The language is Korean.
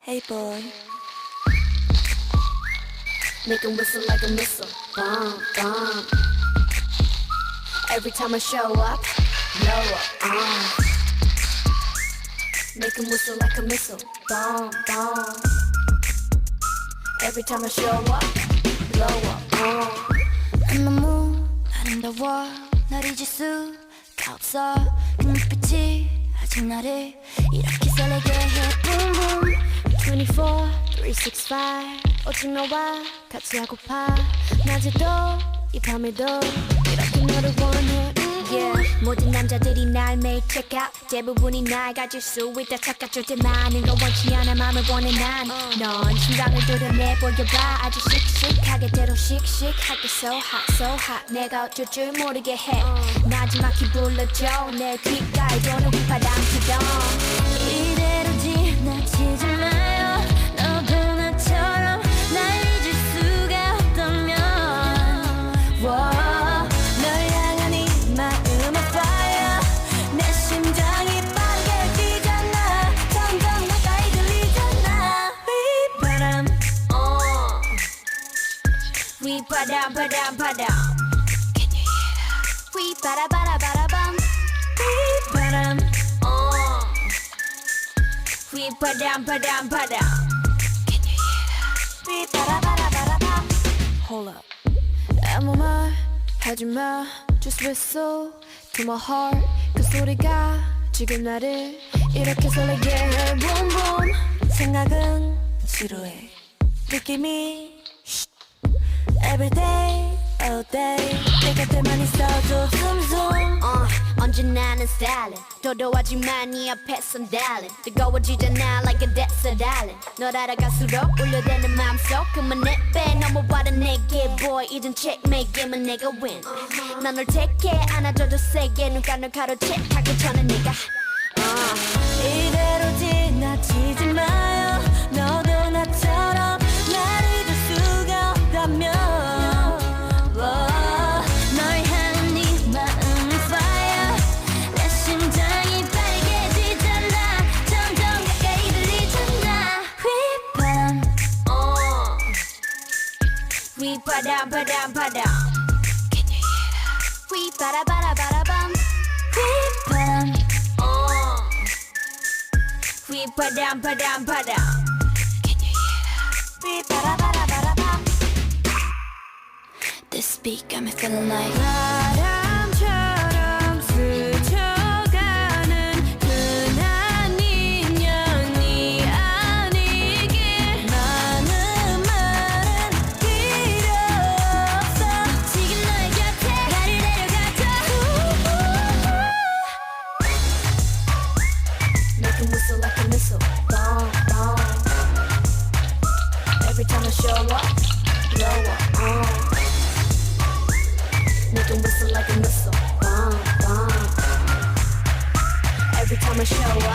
Hey boy, make him whistle like a missile, bomb, bomb. Every time I show up, blow up, make him whistle like a missile, bomb, bomb. Every time I show up, blow up, 너무 아름다워 널 잊을 수가 없어 그 눈빛이 아직 나를 이렇게 설레게 해 Boom boom 24, 365 오직 너와 같이 하고파 낮에도 이 밤에도 이렇게 너를 원해 yeah. 모든 남자들이 날 매일 check out 대부분이 날 가질 수 있다 착각할 때 많은 걸 원치 않아 맘을 원해 난넌 심장을 도려내 보여봐 아주 씩씩하게 대로 씩씩하게 so hot 내가 어쩔 줄 모르게 해 마지막히 불러줘 내 귓가에 도는 휘바람 기동 이대로 지나치지 마요 너도 나처럼 날 잊을 수가 없다면 널 향한 이 마음의 fire 내 심장이 빠르게 뛰잖아 점점 가까이 들리잖아 휘바람 휘바람 바람 바람 Can you hear that? 휘바라바라바라밤 휘바람 휘바람 바람 바람 Can you hear that? 휘바라바라바라밤 Hold up 아무 말 하지마 Just whistle to my heart 그 소리가 지금 나를 이렇게 설레게 해 Boom boom 생각은 지루해 느낌이 Every day, all day 내 곁에만 있어줘 zoom zoom 언제나 는 stylin' 도도하지만 네 앞에선 darling 뜨거워지잖아 like a desert island 널 알아갈수록 울려대는 맘속 그만해 빼 넘어와라 내게 boy 이젠 checkmate 게임은 내가 win 난 널 택해 안아줘도 세게 눈가 널 가로채 타기 전에 네가 이대로 지나치지 마요 너도 나처럼 날 잊을 수가 없다면 널 향한 네 마음은 fire 내 심장이 빠르게 뛰잖아 점점 가까이 들리잖아 휘바람 휘바람 바람 바람 Can you hear that? 휘바라바라바라밤 휘바람 휘바람 바람 바람 Can you hear that? 휘바라바라바라밤 This beat got me feeling like 바람처럼 스쳐가는 흔한 인연이 아니길 많은 말은 필요 없어 지금 너의 곁에 나를 데려가줘 Make him whistle like a missile, bomb, bomb. Every time I show up, blow up, Make him whistle like a missile, bomb, bomb. Every time I show up.